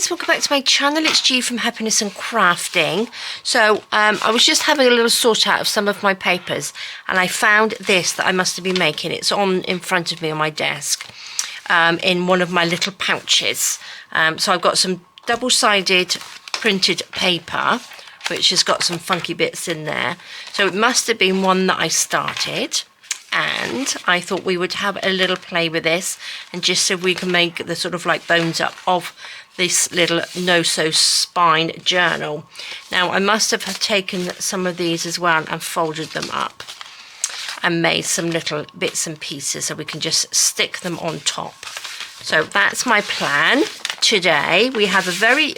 guys, welcome back to my channel. It's G from Happiness and Crafting. So I was just having a little sort out of some of my papers, and I found this that I must have been making. It's on in front of me on my desk in one of my little pouches. So I've got some double-sided printed paper which has got some funky bits in there. So it must have been one that I started, and I thought we would have a little play with this and just so we can make the sort of like bones up of this little no-sew spine journal. Now I must have taken some of these as well and folded them up and made some little bits and pieces so we can just stick them on top. So that's my plan today. We have a very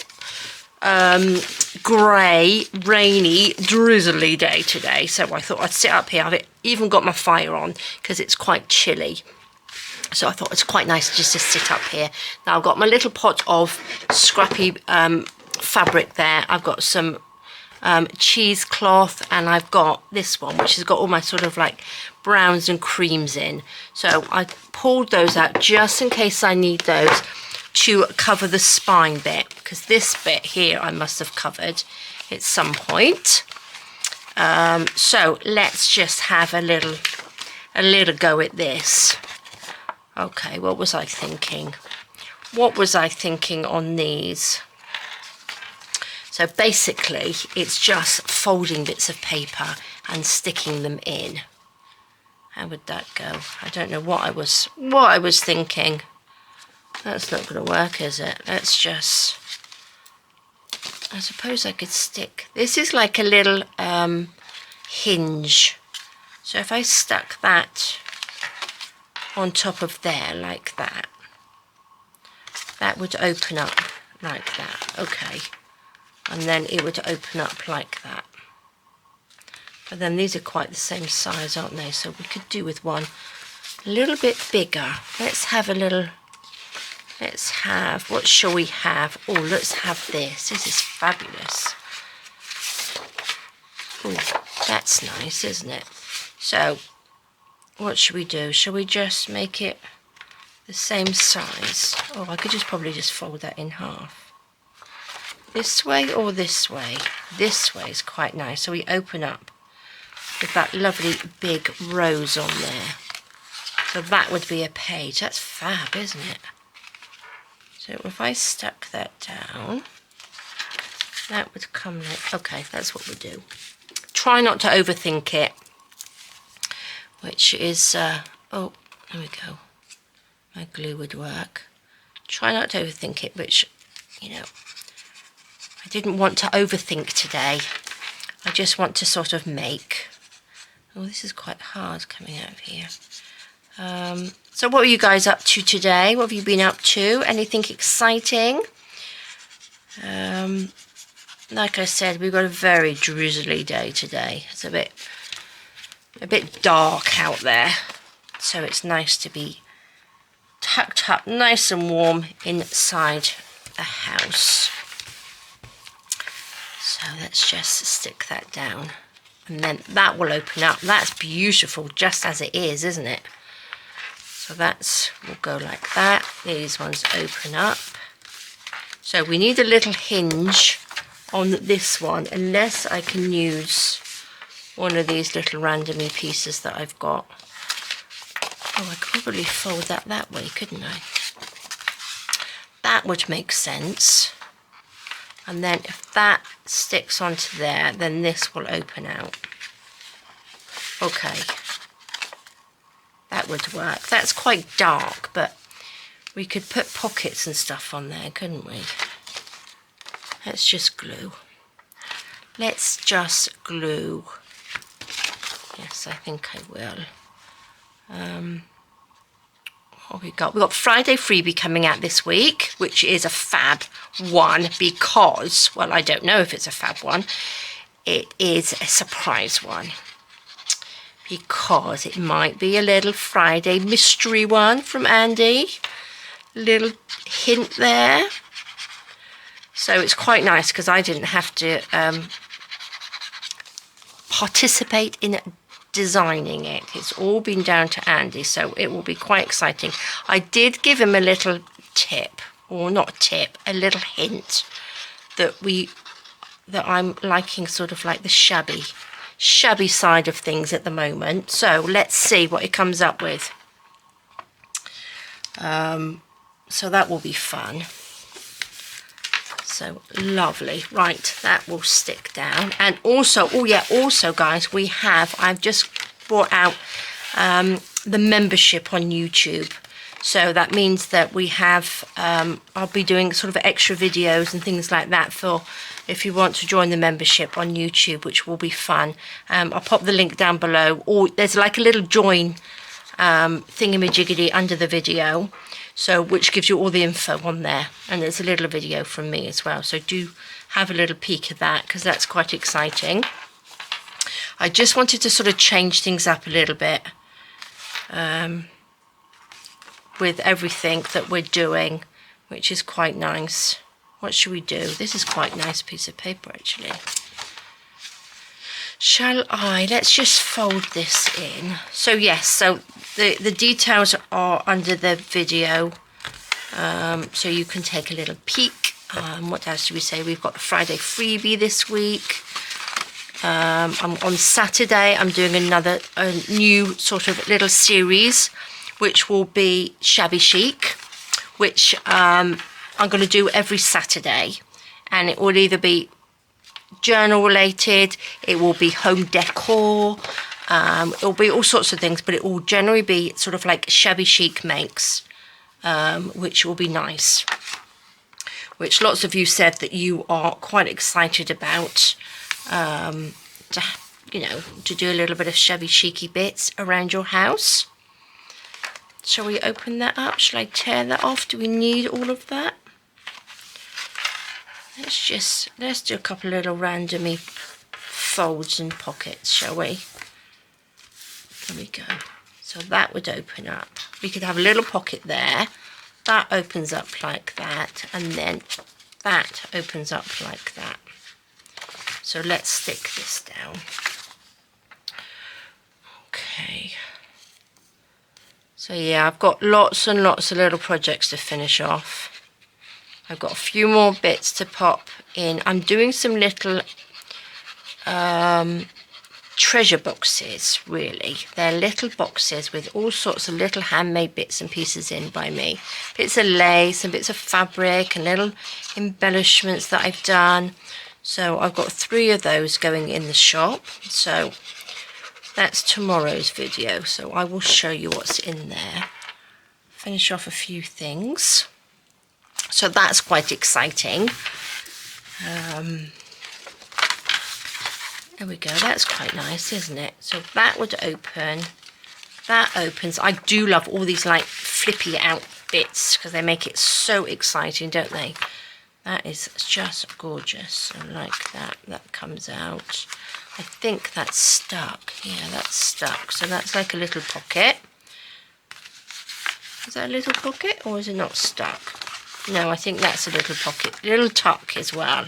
grey, rainy, drizzly day today, so I thought I'd sit up here. I've even got my fire on because it's quite chilly, so I thought it's quite nice just to sit up here. Now I've got my little pot of scrappy fabric there. I've got some cheesecloth, and I've got this one which has got all my sort of like browns and creams in, so I pulled those out just in case I need those to cover the spine bit, because this bit here I must have covered at some point. So let's just have a little go at this. Okay, what was I thinking? What was I thinking on these? So basically it's just folding bits of paper and sticking them in. How would that go? I don't know what I was thinking. That's not going to work, is it? Let's just... I suppose I could stick... This is like a little hinge. So if I stuck that on top of there like that, that would open up like that. Okay. And then it would open up like that. But then these are quite the same size, aren't they? So we could do with one a little bit bigger. Let's have a little... Let's have, what shall we have? Oh, let's have this. This is fabulous. Oh, that's nice, isn't it? So, what should we do? Shall we just make it the same size? Oh, I could just probably just fold that in half. This way or this way? This way is quite nice. So we open up with that lovely big rose on there. So that would be a page. That's fab, isn't it? So if I stuck that down, that would come like, okay, that's what we'll do. Try not to overthink it, which is, oh, there we go. My glue would work. Try not to overthink it, which, you know, I didn't want to overthink today. I just want to sort of make. Oh, this is quite hard coming out of here. So what are you guys up to today? What have you been up to? Anything exciting? Like I said, we've got a very drizzly day today. It's a bit dark out there, so it's nice to be tucked up nice and warm inside the house. So let's just stick that down, and then that will open up. That's beautiful just as it is, isn't it? So that's, will go like that. These ones open up. So we need a little hinge on this one, unless I can use one of these little randomy pieces that I've got. Oh, I could probably fold that way, couldn't I? That would make sense. And then if that sticks onto there, then this will open out. Okay. That would work. That's quite dark, but we could put pockets and stuff on there, couldn't we? Let's just glue. Let's just glue. Yes, I think I will. What we got? We've got Friday Freebie coming out this week, which is a fab one because, well, I don't know if it's a fab one. It is a surprise one, because it might be a little Friday mystery one from Andy. Little hint there. So it's quite nice because I didn't have to participate in designing it. It's all been down to Andy, so it will be quite exciting. I did give him a little tip or not a tip, a little hint that I'm liking sort of like the shabby side of things at the moment. So let's see what it comes up with. So that will be fun. So lovely. Right, that will stick down. And also, oh yeah, also guys, I've just brought out the membership on YouTube. So that means that we have, I'll be doing sort of extra videos and things like that for if you want to join the membership on YouTube, which will be fun. I'll pop the link down below, or there's like a little join thingamajiggy under the video, so which gives you all the info on there, and there's a little video from me as well, so do have a little peek at that because that's quite exciting. I just wanted to sort of change things up a little bit with everything that we're doing, which is quite nice. What should we do? This is quite a nice piece of paper actually. Let's just fold this in. So yes, so the details are under the video, so you can take a little peek. What else do we say? We've got the Friday freebie this week. On Saturday I'm doing a new sort of little series, which will be Shabby Chic, which I'm going to do every Saturday, and it will either be journal related, it will be home decor, it will be all sorts of things, but it will generally be sort of like Shabby Chic makes, which will be nice, which lots of you said that you are quite excited about, to do a little bit of shabby chicy bits around your house. Shall we open that up? Shall I tear that off? Do we need all of that? Let's do a couple of little randomy folds and pockets, shall we? There we go. So that would open up. We could have a little pocket there. That opens up like that, and then that opens up like that. So let's stick this down. Okay. So yeah, I've got lots and lots of little projects to finish off. I've got a few more bits to pop in. I'm doing some little treasure boxes, really. They're little boxes with all sorts of little handmade bits and pieces in by me. Bits of lace and bits of fabric and little embellishments that I've done. So I've got 3 of those going in the shop. So that's tomorrow's video. So I will show you what's in there. Finish off a few things. So that's quite exciting. There we go, that's quite nice, isn't it? So that would open, that opens. I do love all these like flippy out bits because they make it so exciting, don't they? That is just gorgeous. I like that. That comes out. I think that's stuck. Yeah, that's stuck. So that's like a little pocket. Is that a little pocket or is it not stuck? No, I think that's a little pocket. Little tuck as well.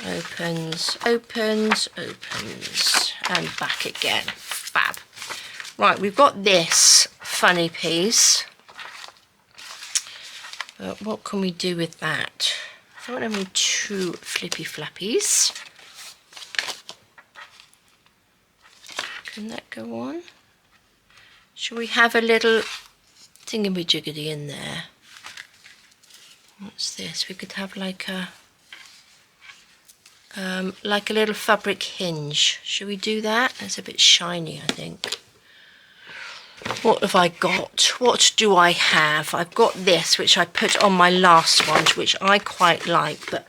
Opens, opens, opens, and back again. Fab. Right, we've got this funny piece. But what can we do with that? I don't have 2 flippy flappies. Can that go on? Shall we have a little thingamajiggy in there? What's this? We could have like a little fabric hinge. Should we do that? It's a bit shiny, I think. What have I got? What do I have? I've got this, which I put on my last one, which I quite like, but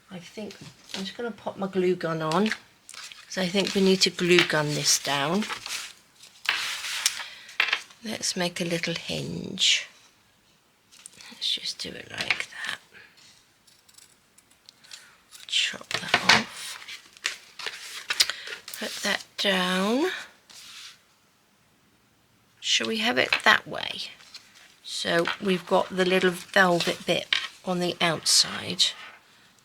I think I'm just going to pop my glue gun on because I think we need to glue gun this down. Let's make a little hinge. Let's just do it like that. Chop that off. Put that down. Shall we have it that way? So we've got the little velvet bit on the outside.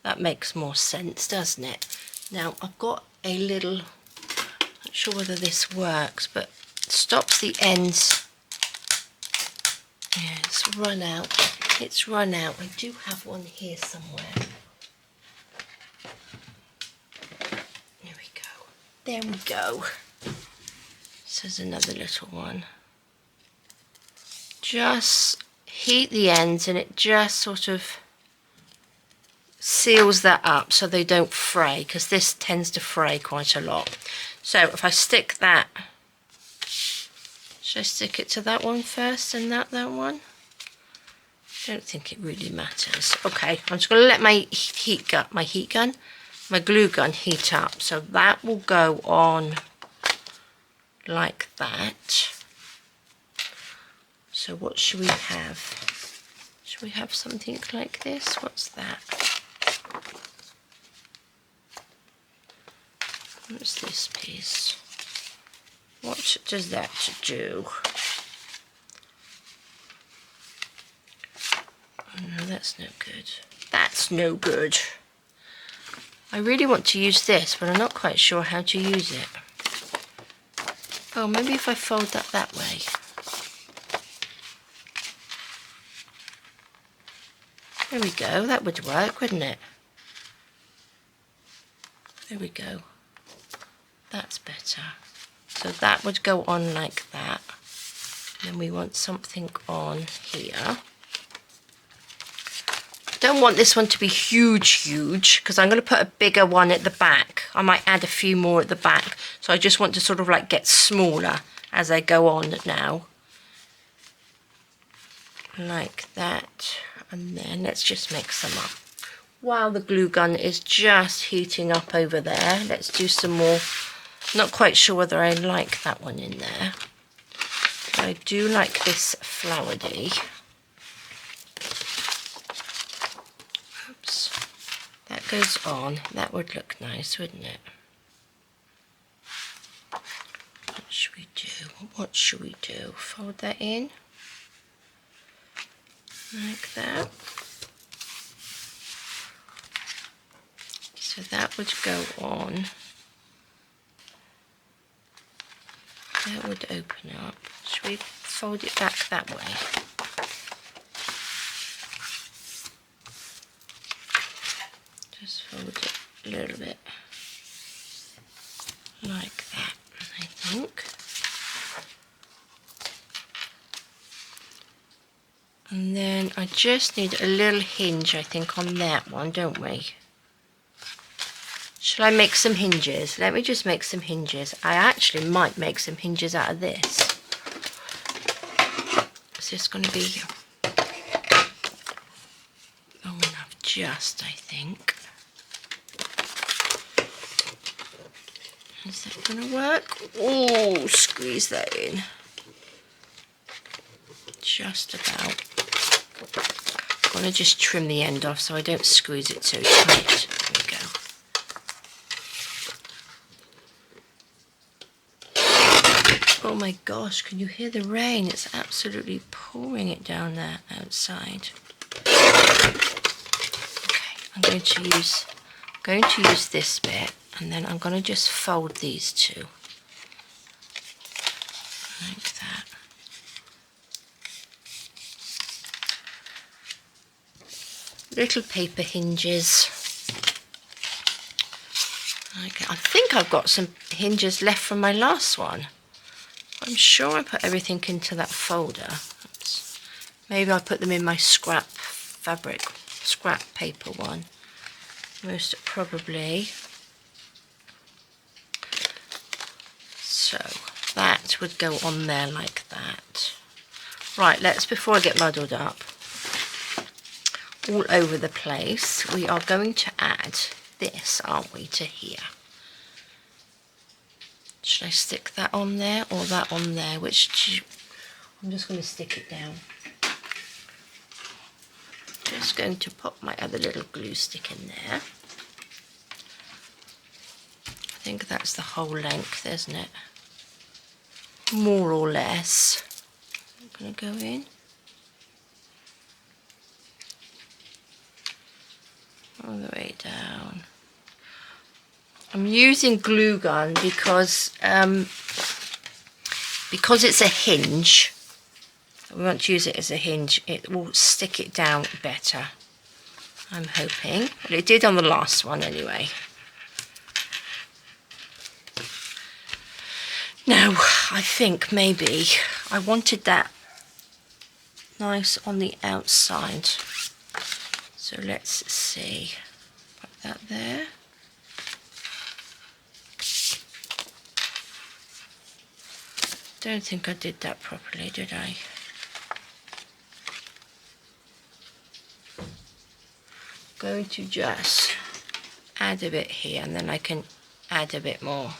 That makes more sense, doesn't it? Now I've got a little, not sure whether this works, but it stops the ends. Yeah, it's run out. It's run out. I do have one here somewhere. There we go. There we go. This is another little one. Just heat the ends and it just sort of seals that up so they don't fray, because this tends to fray quite a lot. So if I stick that, should I stick it to that one first and that one? I don't think it really matters. Okay, I'm just going to let my glue gun heat up. So that will go on like that. So what should we have? Should we have something like this? What's that? What's this piece? What does that do? Oh no, that's no good. That's no good. I really want to use this, but I'm not quite sure how to use it. Oh, maybe if I fold that way. There we go, that would work, wouldn't it? There we go. That's better. So that would go on like that. Then we want something on here. Don't want this one to be huge, because I'm going to put a bigger one at the back. I might add a few more at the back. So I just want to sort of like get smaller as I go on now. Like that. And then let's just mix them up. While the glue gun is just heating up over there, let's do some more. Not quite sure whether I like that one in there. But I do like this flowery. Oops. That goes on. That would look nice, wouldn't it? What should we do? What should we do? Fold that in. Like that. So that would go on. That would open up. Should we fold it back that way? Just fold it a little bit like that, I think. And then I just need a little hinge, I think, on that one, don't we? Shall I make some hinges? Let me just make some hinges. I actually might make some hinges out of this. Is this going to be long enough? Just, I think. Is that going to work? Oh, squeeze that in. Just about. I'm going to just trim the end off so I don't squeeze it so tight. There we go. Oh my gosh, can you hear the rain? It's absolutely pouring it down there outside. Okay, I'm going to use this bit, and then I'm going to just fold these two. Like that. Little paper hinges. Okay, I think I've got some hinges left from my last one. I'm sure I put everything into that folder. Maybe I put them in my scrap paper one. Most probably. So that would go on there like that. Right, before I get muddled up all over the place, we are going to add this, aren't we, to here. Should I stick that on there or that on there? I'm just going to stick it down. Just going to pop my other little glue stick in there. I think that's the whole length, isn't it? More or less. I'm going to go in. All the way down. I'm using glue gun because it's a hinge. We want to use it as a hinge. It will stick it down better, I'm hoping. Well, it did on the last one anyway. Now, I think maybe I wanted that nice on the outside. So let's see. Put that there. Don't think I did that properly, did I? Going to just add a bit here, and then I can add a bit more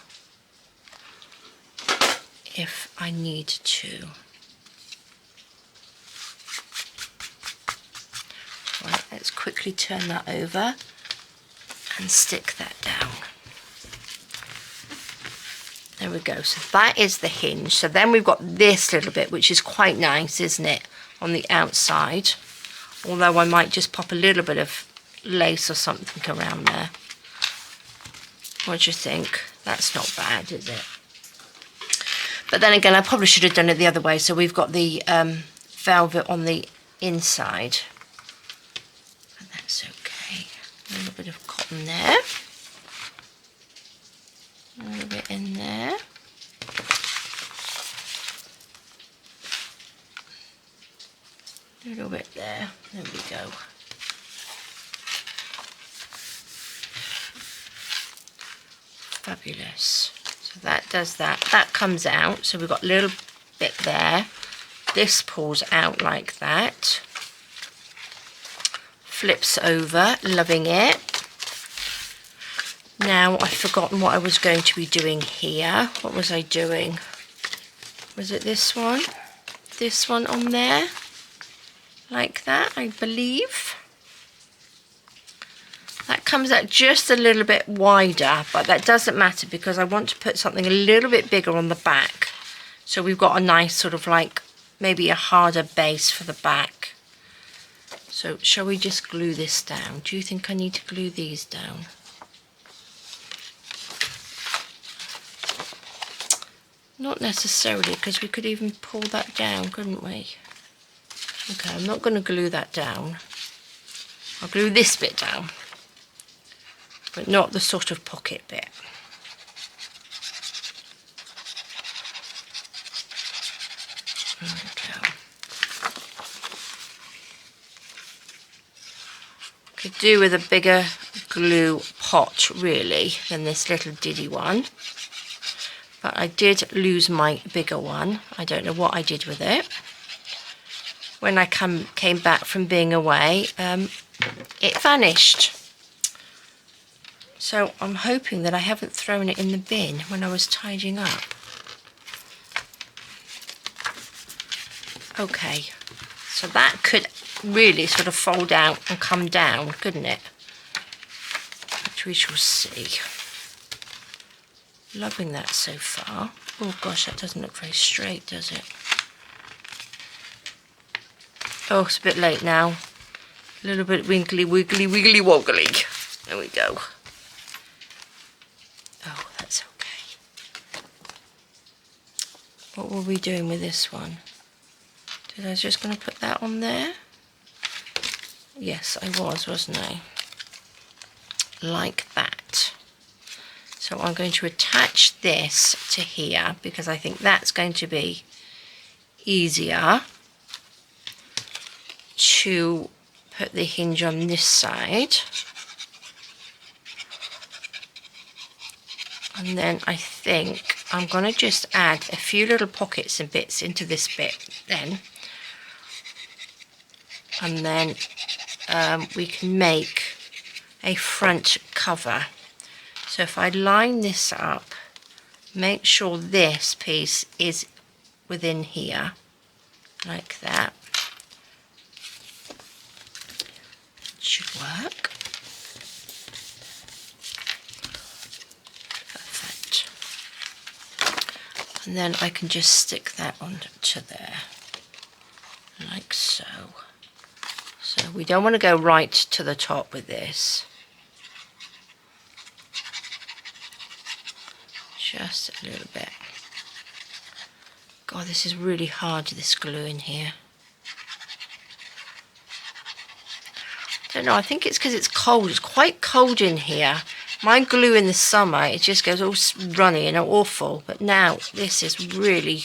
if I need to. Right, let's quickly turn that over and stick that down. There we go. So that is the hinge. So then we've got this little bit, which is quite nice, isn't it, on the outside? Although I might just pop a little bit of lace or something around there. What do you think? That's not bad, is it? But then again, I probably should have done it the other way. So we've got the velvet on the inside. But that's okay. A little bit of cotton there. A little bit in there. A little bit there. There we go. Fabulous. So that does that. That comes out. So we've got a little bit there. This pulls out like that. Flips over. Loving it. Now I've forgotten what I was going to be doing here. What was I doing? Was it this one? This one on there? Like that, I believe. That comes out just a little bit wider, but that doesn't matter because I want to put something a little bit bigger on the back. So we've got a nice sort of like maybe a harder base for the back. So shall we just glue this down? Do you think I need to glue these down? Not necessarily, because we could even pull that down, couldn't we? Okay, I'm not going to glue that down. I'll glue this bit down, but not the sort of pocket bit. Okay. Could do with a bigger glue pot, really, than this little diddy one. But I did lose my bigger one. I don't know what I did with it. When I came back from being away, it vanished. So I'm hoping that I haven't thrown it in the bin when I was tidying up. Okay, so that could really sort of fold out and come down, couldn't it? Which we shall see. Loving that so far. Oh gosh, that doesn't look very straight, does it? Oh, it's a bit late now. A little bit wiggly, wiggly, wiggly, woggly. There we go. Oh, that's okay. What were we doing with this one? Did I just going to put that on there? Yes, I was, wasn't I? Like that. So I'm going to attach this to here because I think that's going to be easier to put the hinge on this side. And then I think I'm going to just add a few little pockets and bits into this bit then. And then we can make a front cover. So if I line this up, make sure this piece is within here, like that. Should work. Perfect. And then I can just stick that onto there, like so. So we don't want to go right to the top with this. Just a little bit. God, this is really hard, this glue in here. don't know, I think it's because it's cold. It's quite cold in here. My glue in the summer, it just goes all runny and awful. But now this is really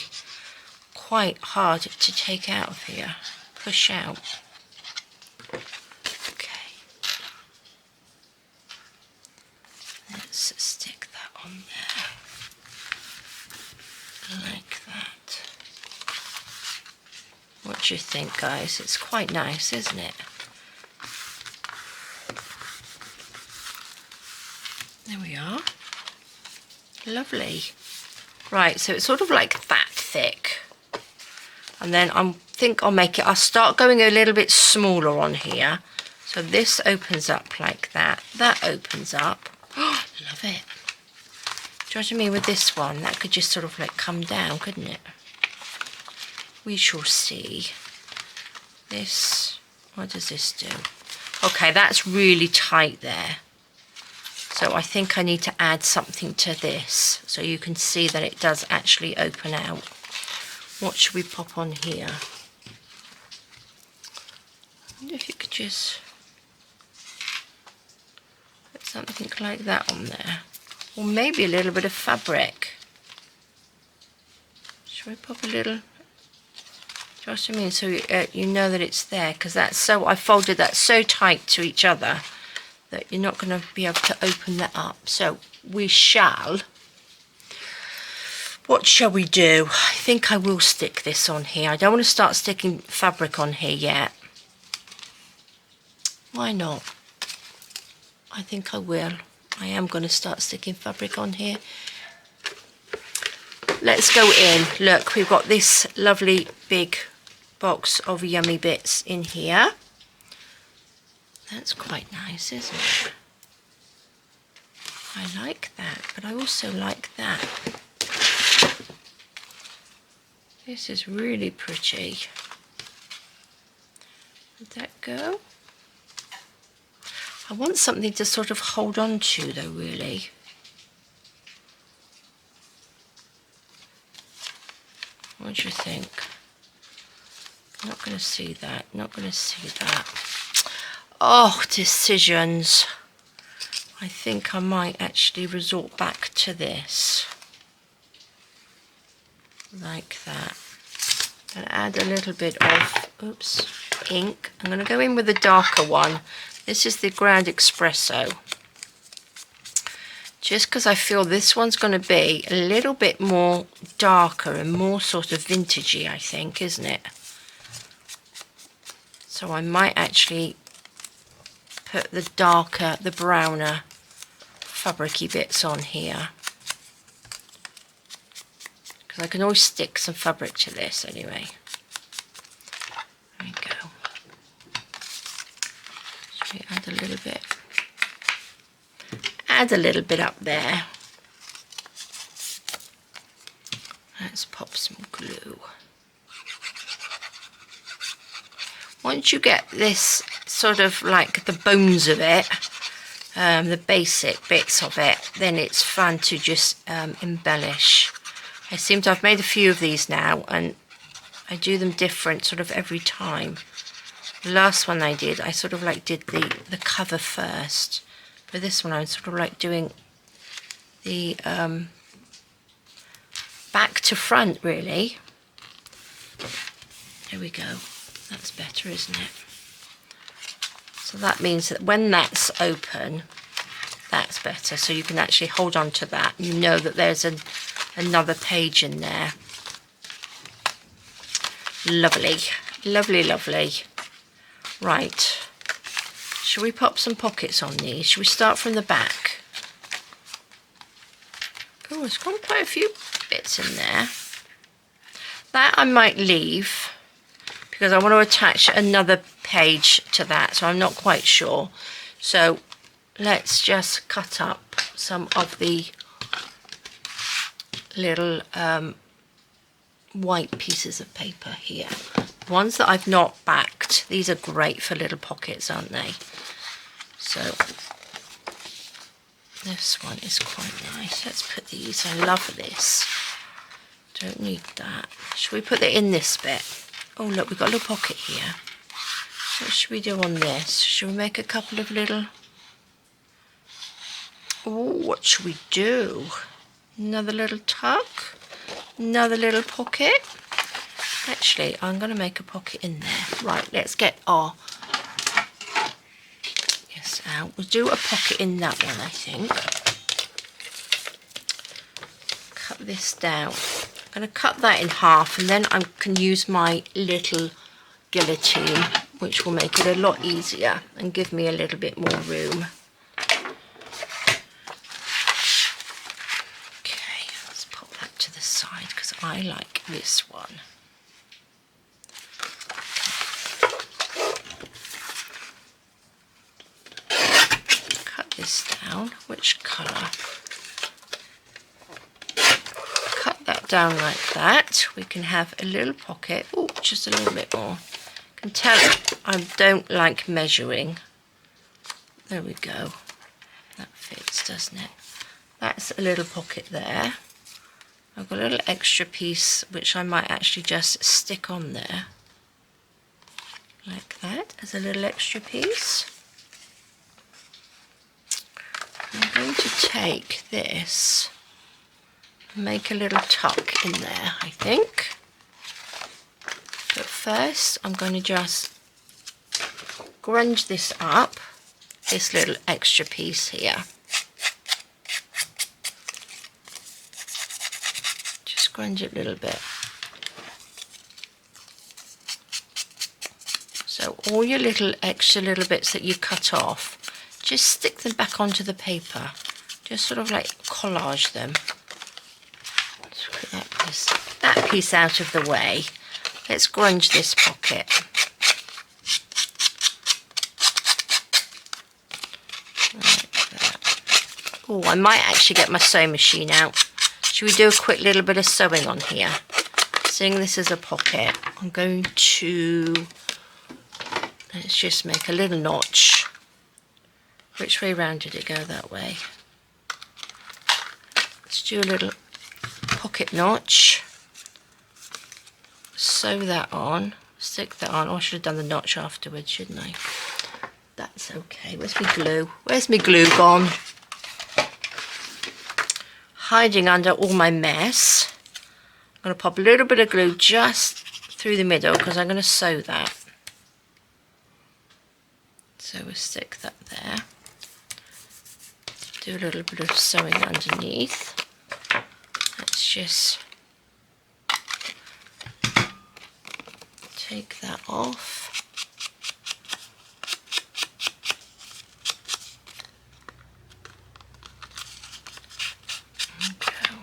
quite hard to take out of here. Push out. Okay. Let's stick that on there. Like that. What do you think, guys? It's quite nice, isn't it? There we are. Lovely. Right, so it's sort of like that thick. And then I think I'll make it, I'll start going a little bit smaller on here. So this opens up like that. That opens up. Oh, love it. Do you know what I mean with this one? That could just sort of like come down, couldn't it? We shall see. This, what does this do? Okay, that's really tight there. So I think I need to add something to this so you can see that it does actually open out. What should we pop on here? I wonder if you could just put something like that on there. Or maybe a little bit of fabric. Should we pop a little? Do you know what I mean? So you know that it's there, because that's so, I folded that so tight to each other that you're not going to be able to open that up. So we shall. What shall we do? I think I will stick this on here. I don't want to start sticking fabric on here yet. Why not? I think I will. I am going to start sticking fabric on here. Let's go in. Look, we've got this lovely big box of yummy bits in here. That's quite nice, isn't it? I like that, but I also like that. This is really pretty. Would that go? I want something to sort of hold on to though, really. What do you think? Not going to see that, not going to see that. Oh, decisions. I think I might actually resort back to this. Like that. And add a little bit of, oops, ink. I'm going to go in with the darker one. This is the Ground Espresso. Just because I feel this one's going to be a little bit more darker and more sort of vintagey, I think, isn't it? So I might actually put the darker, the browner fabricy bits on here. Because I can always stick some fabric to this anyway. There we go. Should we add a little bit? Add a little bit up there. Let's pop some glue. Once you get this sort of like the bones of it, the basic bits of it, then it's fun to just embellish. I seem to have made a few of these now, and I do them different sort of every time. The last one I did, I sort of like did the cover first. For this one, I'm sort of like doing the back to front, really. There we go. That's better, isn't it? So that means that when that's open, that's better. So you can actually hold on to that. You know that there's another page in there. Lovely. Lovely, lovely. Right. Shall we pop some pockets on these? Shall we start from the back? Oh, it's got quite a few bits in there. That I might leave because I want to attach another page to that, so I'm not quite sure. So let's just cut up some of the little white pieces of paper here. Ones that I've not backed. These are great for little pockets, aren't they? So this one is quite nice. Let's put these. I love this. Don't need that. Shall we put it in this bit? Oh look, we've got a little pocket here. What should we do on this? Should we make a couple of little... Oh, what should we do? Another little tuck? Another little pocket? Actually, I'm going to make a pocket in there. Right, let's get our... Yes, out. We'll do a pocket in that one, I think. Cut this down. I'm going to cut that in half, and then I can use my little guillotine, which will make it a lot easier and give me a little bit more room. Okay, let's put that to the side because I like this one. Cut this down. Which colour? Cut that down like that. We can have a little pocket. Oh, just a little bit more. Can tell I don't like measuring. There we go. That fits, doesn't it? That's a little pocket there. I've got a little extra piece which I might actually just stick on there. Like that, as a little extra piece. I'm going to take this and make a little tuck in there, I think. But first, I'm going to just grunge this up, this little extra piece here. Just grunge it a little bit. So all your little extra little bits that you cut off, just stick them back onto the paper. Just sort of like collage them. Let's put that piece out of the way. Let's grunge this pocket. Like that. Oh, I might actually get my sewing machine out. Should we do a quick little bit of sewing on here? Seeing this as a pocket, I'm going to... Let's just make a little notch. Which way round did it go? That way. Let's do a little pocket notch. Sew that on, stick that on. Oh, I should have done the notch afterwards, shouldn't I? That's okay. Where's my glue? Where's my glue gone? Hiding under all my mess. I'm going to pop a little bit of glue just through the middle because I'm going to sew that. So we'll stick that there. Do a little bit of sewing underneath. Let's just take that off. Okay.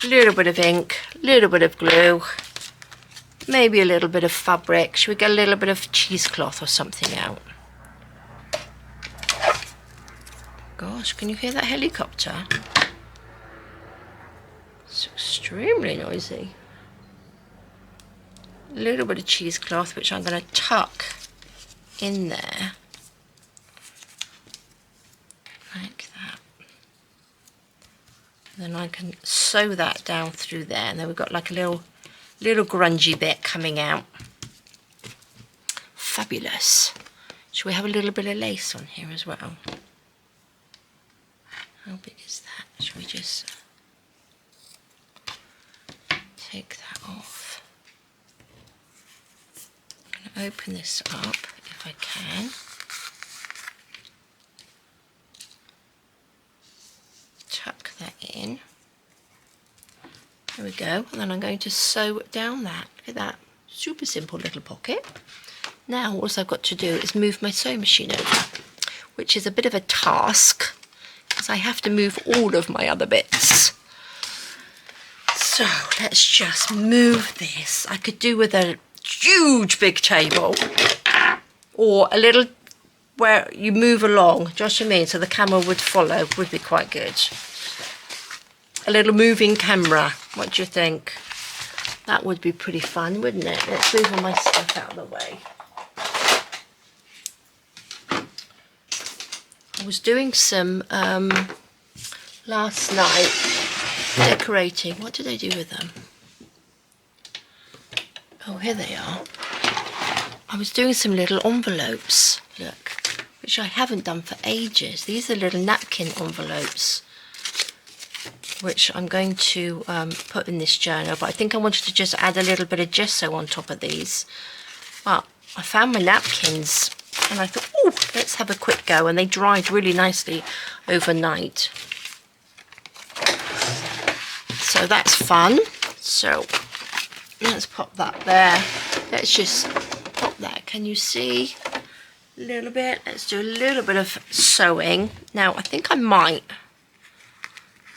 A little bit of ink, a little bit of glue, maybe a little bit of fabric. Should we get a little bit of cheesecloth or something out? Gosh, can you hear that helicopter? It's extremely noisy. A little bit of cheesecloth, which I'm going to tuck in there. Like that. And then I can sew that down through there. And then we've got like a little grungy bit coming out. Fabulous. Should we have a little bit of lace on here as well? How big is that? Should we just take that off? I'm going to open this up if I can. Tuck that in. There we go. And then I'm going to sew down that. Look at that. Super simple little pocket. Now all I've got to do is move my sewing machine over, which is a bit of a task because I have to move all of my other bits. So let's just move this. I could do with a huge big table or a little where you move along, do you know what I mean? So the camera would follow, would be quite good. A little moving camera, what do you think? That would be pretty fun, wouldn't it? Let's move all my stuff out of the way. I was doing some last night decorating. What did I do with them? Oh, here they are. I was doing some little envelopes, look, which I haven't done for ages. These are little napkin envelopes, which I'm going to put in this journal, but I think I wanted to just add a little bit of gesso on top of these. But I found my napkins and I thought, oh, let's have a quick go, and they dried really nicely overnight. So that's fun. So let's pop that there. Let's just pop that. Can you see a little bit? Let's do a little bit of sewing. Now I think I might.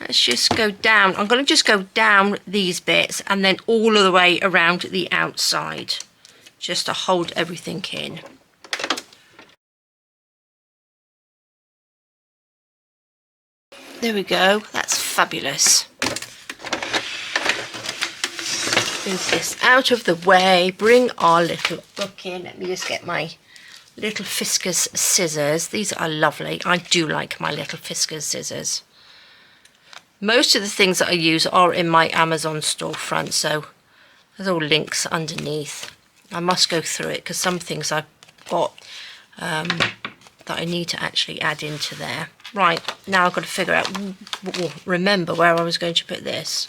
Let's just go down. I'm going to just go down these bits and then all of the way around the outside, just to hold everything in. There we go. That's fabulous. Move this out of the way. Bring our little book in. Let me just get my little Fiskars scissors. These are lovely. I do like my little Fiskars scissors. Most of the things that I use are in my Amazon storefront, so there's all links underneath. I must go through it because some things I've got that I need to actually add into there. Right, now I've got to figure out, remember where I was going to put this.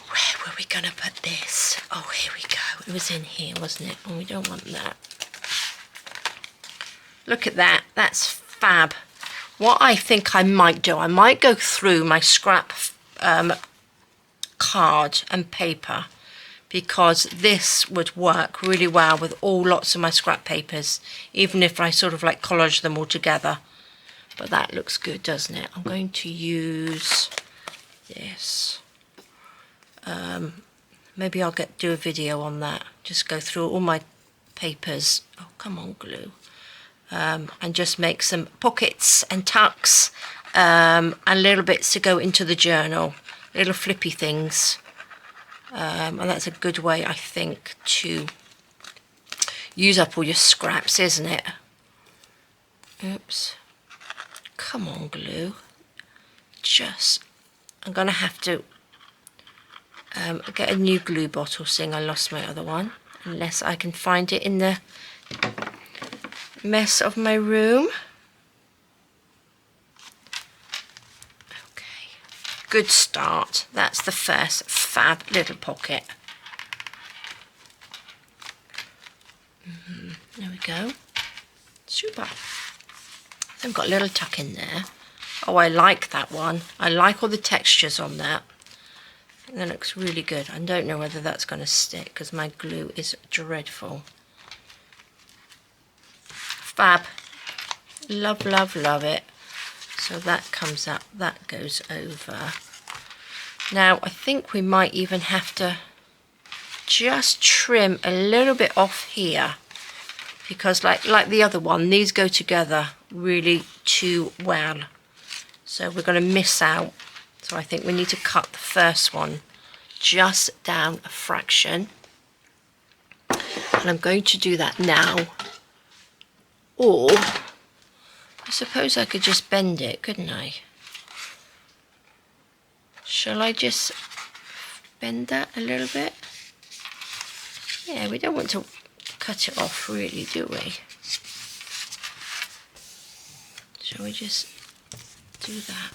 Where were we going to put this? Oh, here we go. It was in here, wasn't it? Oh, we don't want that. Look at that. That's fab. What I think I might do, I might go through my scrap card and paper, because this would work really well with lots of my scrap papers, even if I sort of like collage them all together. But that looks good, doesn't it? I'm going to use this. Maybe I'll do a video on that. Just go through all my papers. Oh, come on, glue. And just make some pockets and tucks and little bits to go into the journal, little flippy things. And that's a good way, I think, to use up all your scraps, isn't it? Oops. Come on, glue. I'm going to have to get a new glue bottle, seeing I lost my other one, unless I can find it in the mess of my room. Okay, good start. That's the first fab little pocket. There we go. Super. I've got a little tuck in there. Oh, I like that one. I like all the textures on that. That looks really good. I don't know whether that's going to stick because my glue is dreadful. Fab. Love, love, love it. So that comes up, that goes over. Now I think we might even have to just trim a little bit off here, because like the other one, these go together really too well. So we're going to miss out. So I think we need to cut the first one just down a fraction. And I'm going to do that now. Or I suppose I could just bend it, couldn't I? Shall I just bend that a little bit? Yeah, we don't want to cut it off really, do we? Shall we just do that?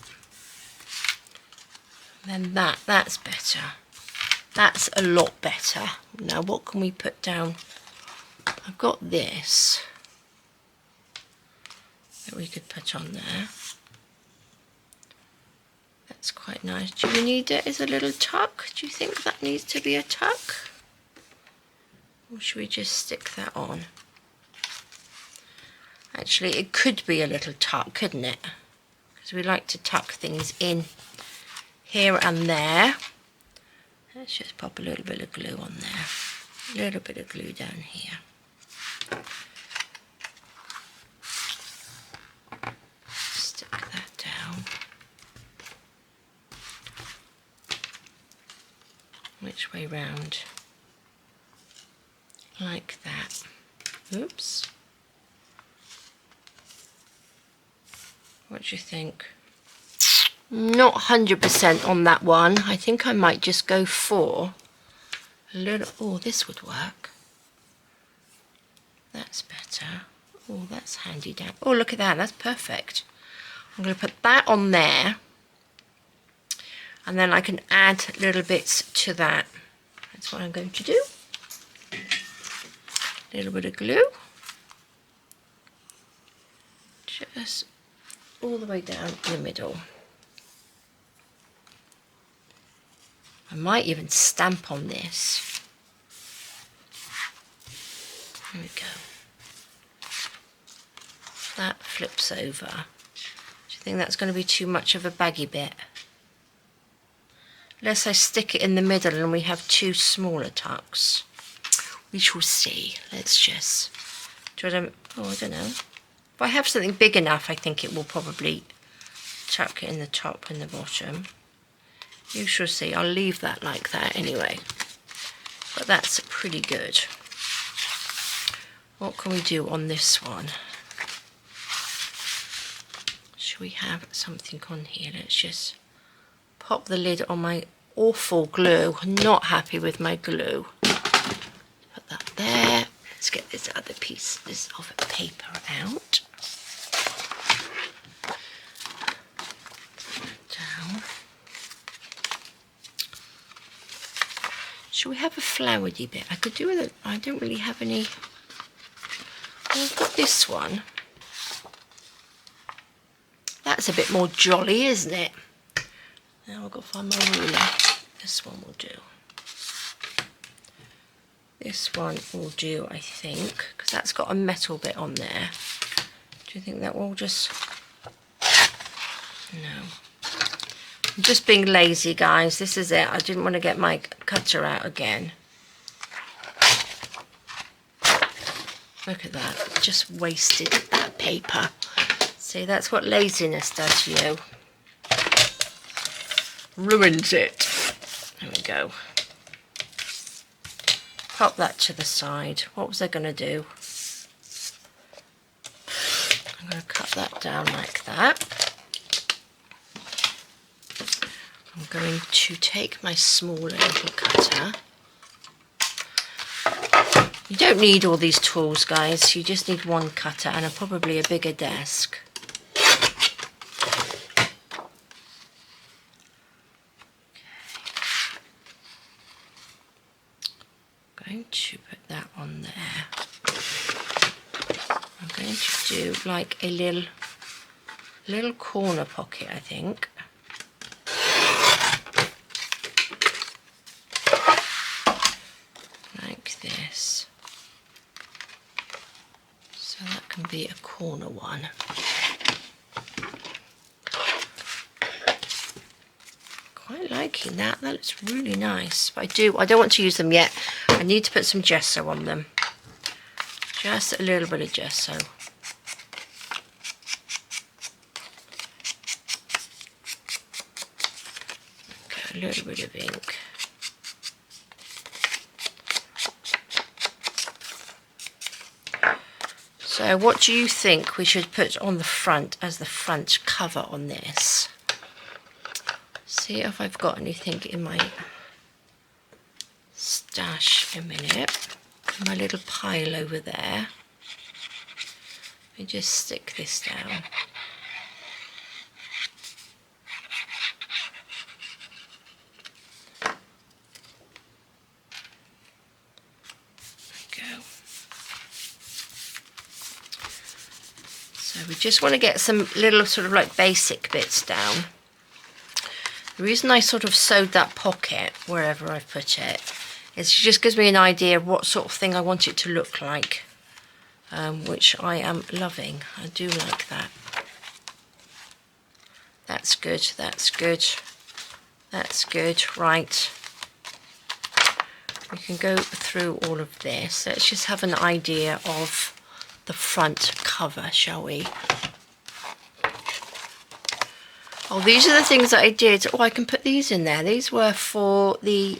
And then that's better. That's a lot better. Now what can we put down? I've got this that we could put on there. That's quite nice. Do we need it as a little tuck? Do you think that needs to be a tuck? Or should we just stick that on? Actually, it could be a little tuck, couldn't it? Because we like to tuck things in here and there. Let's just pop a little bit of glue on there. A little bit of glue down here. Stick that down. Which way round? Like that. Oops. What do you think? Not 100% on that one. I think I might just go for a a little, oh, this would work. That's better. Oh, that's handy down. Oh, look at that, that's perfect. I'm going to put that on there. And then I can add little bits to that. That's what I'm going to do. A little bit of glue. Just all the way down in the middle. I might even stamp on this. There we go. That flips over. Do you think that's going to be too much of a baggy bit? Unless I stick it in the middle and we have two smaller tucks. We shall see. Let's just... I don't know. If I have something big enough, I think it will probably tuck it in the top and the bottom. You shall see. I'll leave that like that anyway. But that's pretty good. What can we do on this one? Should we have something on here? Let's just pop the lid on my awful glue. I'm not happy with my glue. Put that there. Let's get this other piece of paper out. Down. Should we have a flowery bit? I could do with it. I don't really have any. Well, I've got this one. That's a bit more jolly, isn't it? Now I've got to find my ruler. This one will do. This one will do, I think, because that's got a metal bit on there. Do you think that will just... No. I'm just being lazy, guys. This is it. I didn't want to get my cutter out again. Look at that. Just wasted that paper. See, that's what laziness does to you. Ruins it. There we go. Pop that to the side. What was I going to do? I'm going to cut that down like that. I'm going to take my smaller little cutter. You don't need all these tools, guys. You just need one cutter and probably a bigger desk. I'm going to put that on there. I'm going to do like a little corner pocket, I think. Like this. So that can be a corner one. Quite liking that. That looks really nice. But I don't want to use them yet. I need to put some gesso on them. Just a little bit of gesso. Okay, a little bit of ink. So what do you think we should put on the front as the front cover on this? See if I've got anything in my stash a minute. My little pile over there. Let me just stick this down. There we go. So we just want to get some little sort of like basic bits down. The reason I sort of sewed that pocket wherever I've put it is it just gives me an idea of what sort of thing I want it to look like, which I am loving. I do like that. That's good, that's good, that's good. Right, we can go through all of this. Let's just have an idea of the front cover, shall we? Oh, these are the things that I did. Oh, I can put these in there. These were for the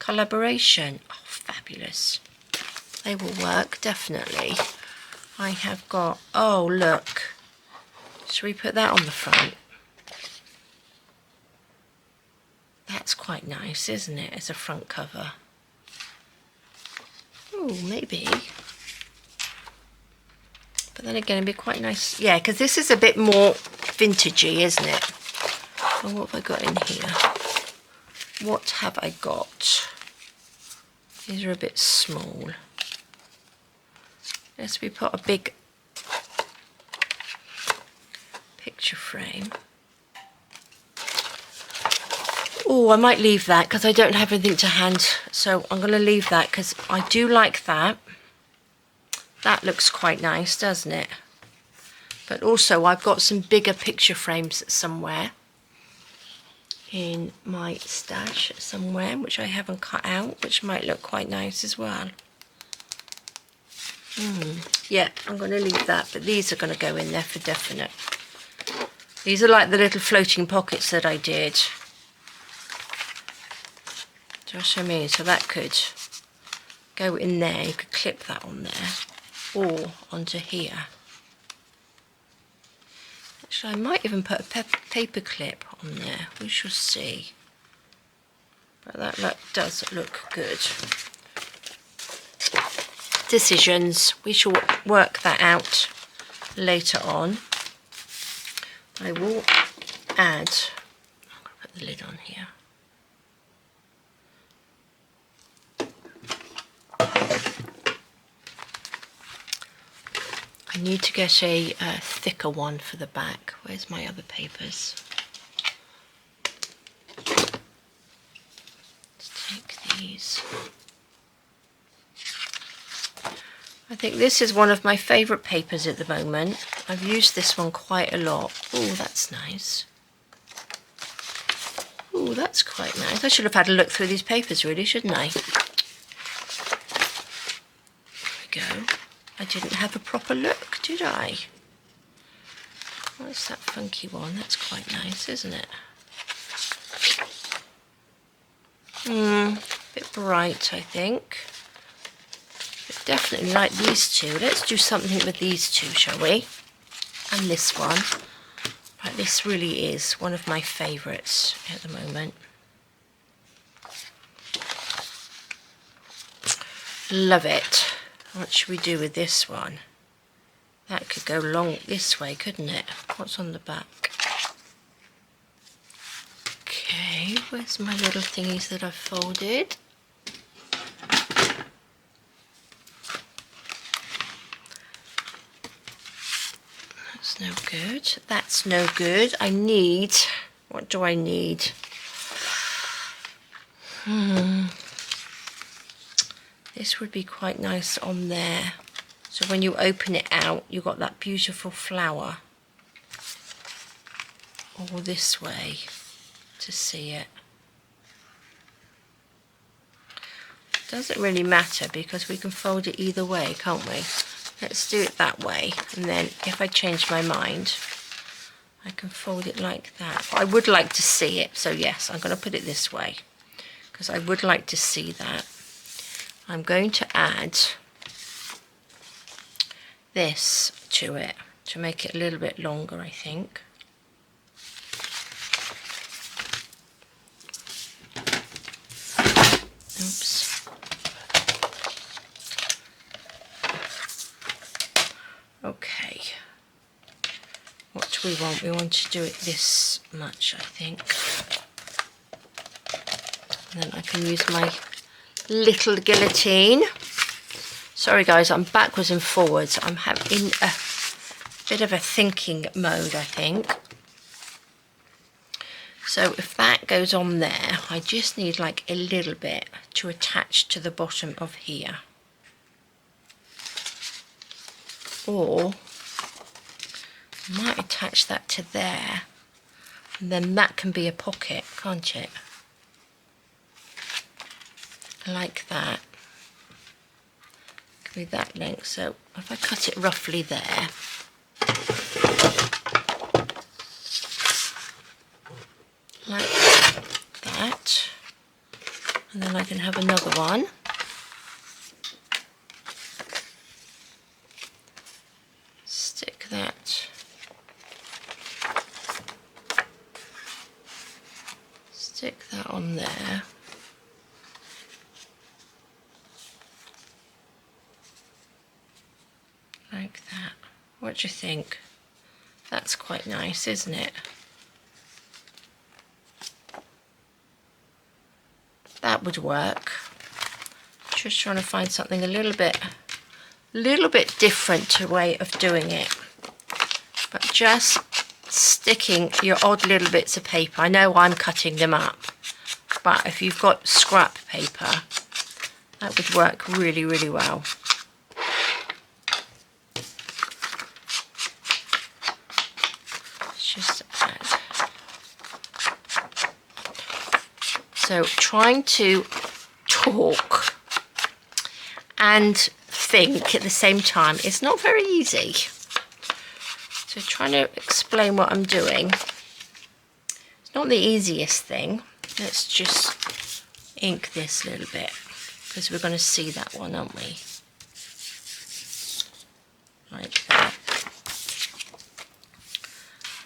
collaboration. Oh, fabulous. They will work, definitely. I have got, oh, look. Should we put that on the front? That's quite nice, isn't it, as a front cover? Oh, maybe. But then again, it'd be quite nice. Yeah, because this is a bit more vintagey, isn't it? Oh, what have I got in here? What have I got? These are a bit small. Yes, we put a big picture frame. Oh, I might leave that because I don't have anything to hand. So I'm going to leave that because I do like that. That looks quite nice, doesn't it? But also I've got some bigger picture frames somewhere in my stash somewhere, which I haven't cut out, which might look quite nice as well. Yeah, I'm going to leave that, but these are going to go in there for definite. These are like the little floating pockets that I did. Do you know what I mean? So that could go in there. You could clip that on there or onto here. Actually, I might even put a paper clip on there. We shall see. But that does look good. Decisions. We shall work that out later on. I will add. I'm going to put the lid on here. I need to get a thicker one for the back. Where's my other papers? Let's take these. I think this is one of my favourite papers at the moment. I've used this one quite a lot. Oh, that's nice. Oh, that's quite nice. I should have had a look through these papers really, shouldn't I? There we go. I didn't have a proper look, did I? What's that funky one? That's quite nice, isn't it? Bit bright, I think. But definitely like these two. Let's do something with these two, shall we? And this one. Right, this really is one of my favourites at the moment. Love it. What should we do with this one? That could go long this way, couldn't it? What's on the back? Okay, where's my little thingies that I've folded? That's no good. That's no good. I need... What do I need? This would be quite nice on there. So when you open it out, you've got that beautiful flower. All this way to see it. Doesn't really matter because we can fold it either way, can't we? Let's do it that way. And then if I change my mind, I can fold it like that. But I would like to see it. So yes, I'm going to put it this way because I would like to see that. I'm going to add this to it to make it a little bit longer, I think. Oops. Okay. What do we want? We want to do it this much, I think. And then I can use my little guillotine. Sorry guys, I'm backwards and forwards. I'm in a bit of a thinking mode, I think. So if that goes on there, I just need like a little bit to attach to the bottom of here. Or I might attach that to there. And then that can be a pocket, can't it? Like that. Could be that length. So if I cut it roughly there. Like that. And then I can have another one. Stick that. Stick that on there. What do you think? That's quite nice, isn't it? That would work. Just trying to find something a little bit different to way of doing it. But just sticking your odd little bits of paper. I know I'm cutting them up, but if you've got scrap paper, that would work really, really well. It's just add. So trying to talk and think at the same time is not very easy. So trying to explain what I'm doing. It's not the easiest thing. Let's just ink this a little bit because we're going to see that one, aren't we? Like that.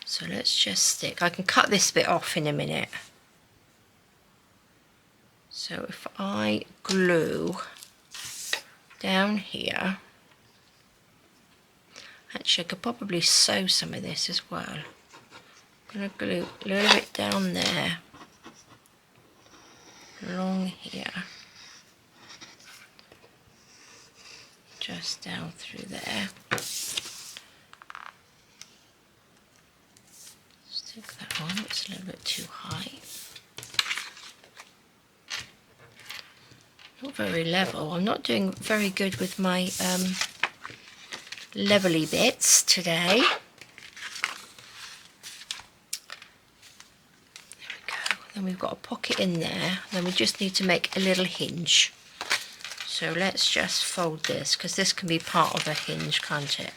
So let's just stick. I can cut this bit off in a minute. So if I glue down here, actually I could probably sew some of this as well. I'm going to glue a little bit down there, along here, just down through there. Stick that on, it's a little bit too high. Not very level. I'm not doing very good with my levelly bits today. There we go. Then we've got a pocket in there. Then we just need to make a little hinge. So let's just fold this because this can be part of a hinge, can't it?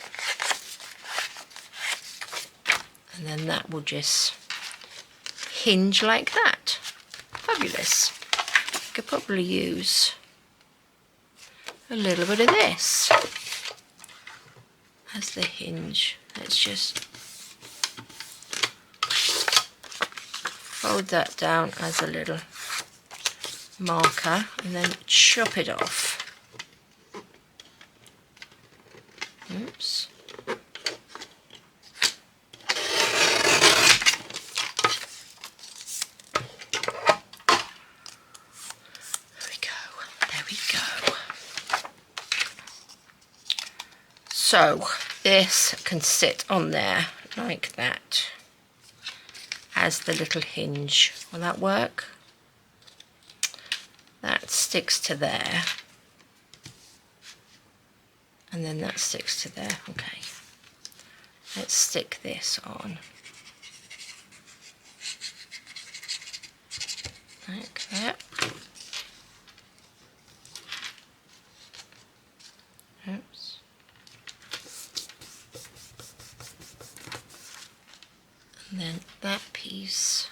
And then that will just hinge like that. Fabulous. Could probably use a little bit of this as the hinge. Let's just fold that down as a little marker and then chop it off. Oops. So this can sit on there like that as the little hinge. Will that work? That sticks to there. And then that sticks to there. Okay. Let's stick this on. Like that. Oops. And then that piece,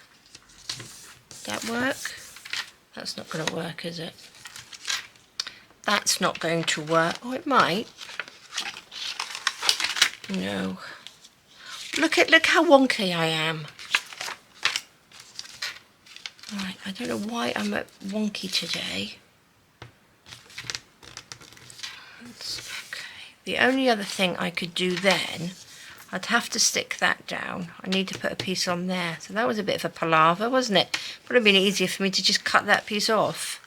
that work? That's not going to work, is it? That's not going to work. Oh, it might. No. Look how wonky I am. Right, I don't know why I'm wonky today. Okay. The only other thing I could do then, I'd have to stick that down. I need to put a piece on there. So that was a bit of a palaver, wasn't it? Would have been easier for me to just cut that piece off.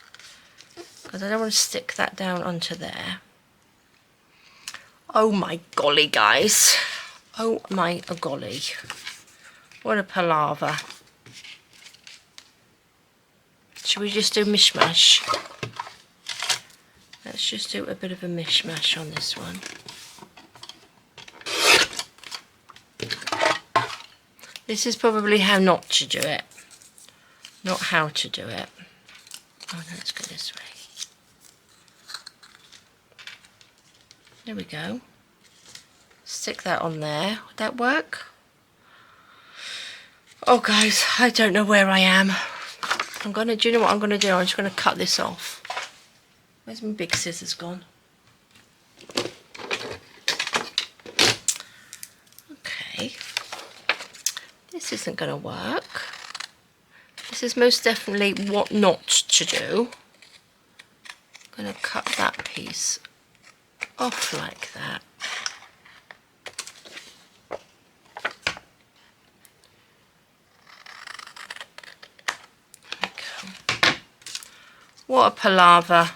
Because I don't want to stick that down onto there. Oh my golly, guys. Oh my golly. What a palaver. Should we just do mishmash? Let's just do a bit of a mishmash on this one. This is probably how not to do it. Not how to do it. Oh no, let's go this way. There we go. Stick that on there. Would that work? Oh guys, I don't know where I am. Do you know what I'm gonna do? I'm just gonna cut this off. Where's my big scissors gone? Okay. This isn't gonna work. This is most definitely what not to do. I'm gonna cut that piece off like that. What a palaver.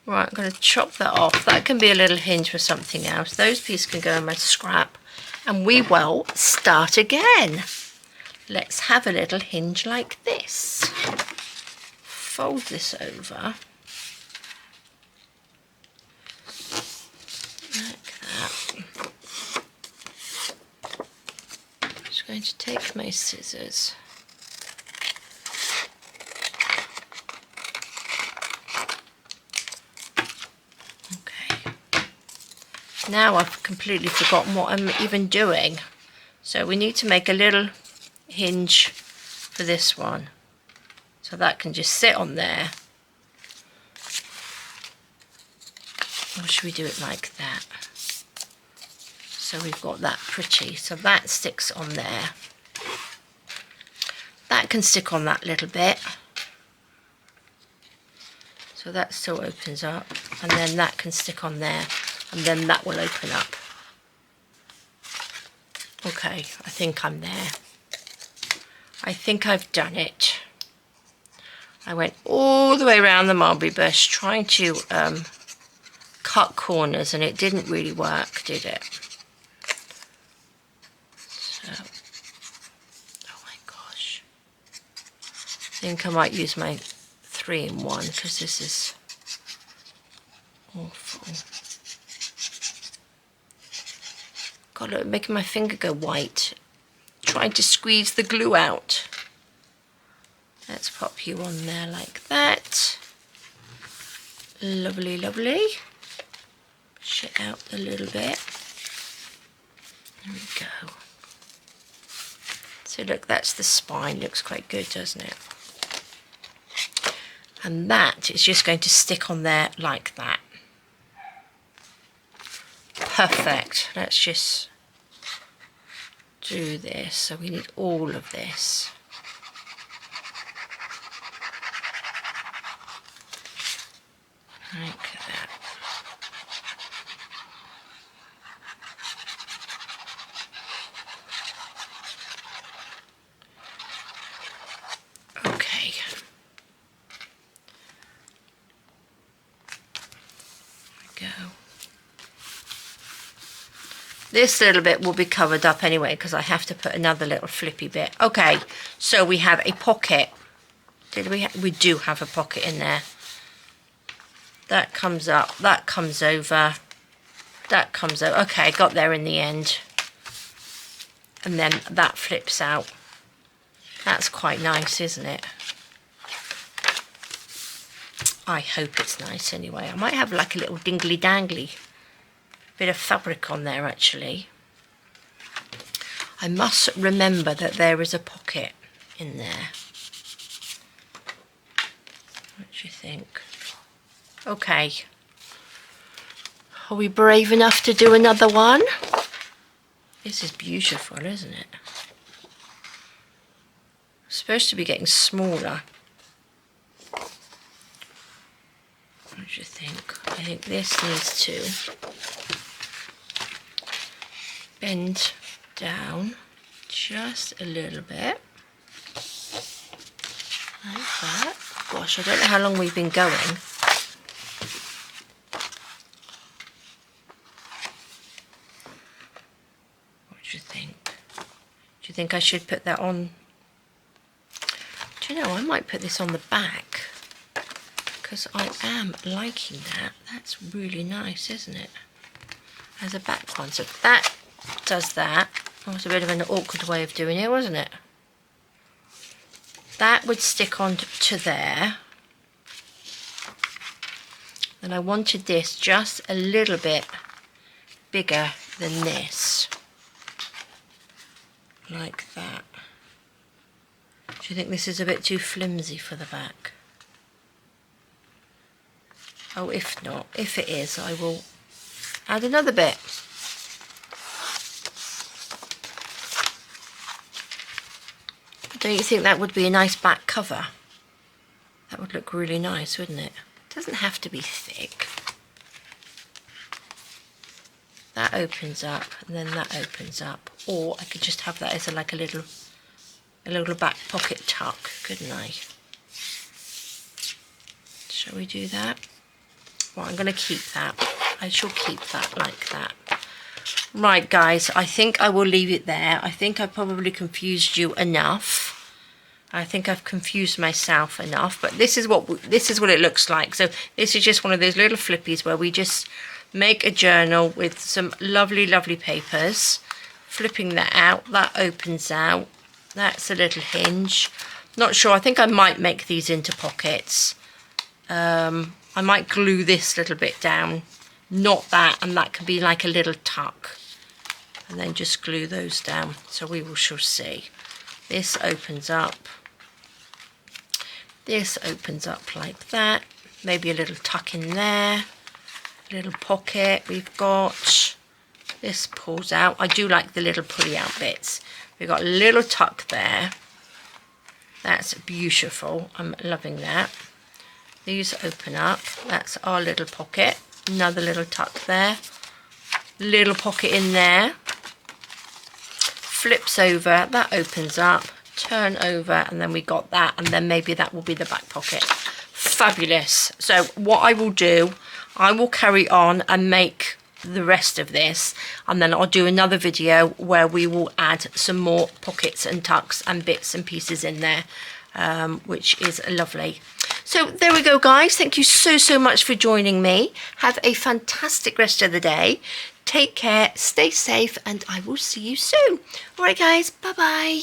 Right, I'm going to chop that off. That can be a little hinge for something else. Those pieces can go in my scrap. And we will start again. Let's have a little hinge like this. Fold this over. Like that. I'm just going to take my scissors. Now I've completely forgotten what I'm even doing. So we need to make a little hinge for this one. So that can just sit on there. Or should we do it like that? So we've got that pretty. So that sticks on there. That can stick on that little bit. So that still opens up. And then that can stick on there. And then that will open up. Okay, I think I'm there. I think I've done it. I went all the way around the mulberry bush trying to cut corners, and it didn't really work, did it? So, oh my gosh. I think I might use my 3-in-1 because this is awful. God, look, making my finger go white. Trying to squeeze the glue out. Let's pop you on there like that. Lovely, lovely. Push it out a little bit. There we go. So look, that's the spine. Looks quite good, doesn't it? And that is just going to stick on there like that. Perfect. Let's just do this. So we need all of this. Like that. Okay. There we go. This little bit will be covered up anyway because I have to put another little flippy bit. Okay, so we have a pocket. We do have a pocket in there. That comes up, that comes over, that comes over. Okay, got there in the end. And then that flips out. That's quite nice, isn't it? I hope it's nice anyway. I might have like a little dingly dangly bit of fabric on there actually. I must remember that there is a pocket in there. What do you think? Okay. Are we brave enough to do another one? This is beautiful, isn't it? It's supposed to be getting smaller. What do you think? I think this needs to bend down just a little bit. Like that. Gosh, I don't know how long we've been going. What do you think? Do you think I should put that on? Do you know, I might put this on the back because I am liking that. That's really nice, isn't it? As a back one. So that does that. That was a bit of an awkward way of doing it, wasn't it? That would stick on to there. And I wanted this just a little bit bigger than this. Like that. Do you think this is a bit too flimsy for the back? Oh, if not, if it is, I will add another bit. Don't you think that would be a nice back cover? That would look really nice, wouldn't it? It doesn't have to be thick. That opens up, and then that opens up. Or I could just have that as like a little back pocket tuck, couldn't I? Shall we do that? Well, I'm going to keep that. I shall keep that like that. Right, guys, I think I will leave it there. I think I probably confused you enough. I think I've confused myself enough, but this is what it looks like. So this is just one of those little flippies where we just make a journal with some lovely, lovely papers. Flipping that out, that opens out. That's a little hinge. Not sure, I think I might make these into pockets. I might glue this little bit down, not that, and that could be like a little tuck. And then just glue those down, so we shall see. This opens up. This opens up like that. Maybe a little tuck in there. A little pocket we've got. This pulls out. I do like the little pulley out bits. We've got a little tuck there. That's beautiful. I'm loving that. These open up. That's our little pocket. Another little tuck there. Little pocket in there. Flips over. That opens up. Turn over, and then we got that, and then maybe that will be the back pocket. Fabulous. So what I will do, I will carry on and make the rest of this, and then I'll do another video where we will add some more pockets and tucks and bits and pieces in there, which is lovely. So there we go, guys. Thank you so much for joining me. Have a fantastic rest of the day. Take care, stay safe, and I will see you soon. All right, guys, bye bye.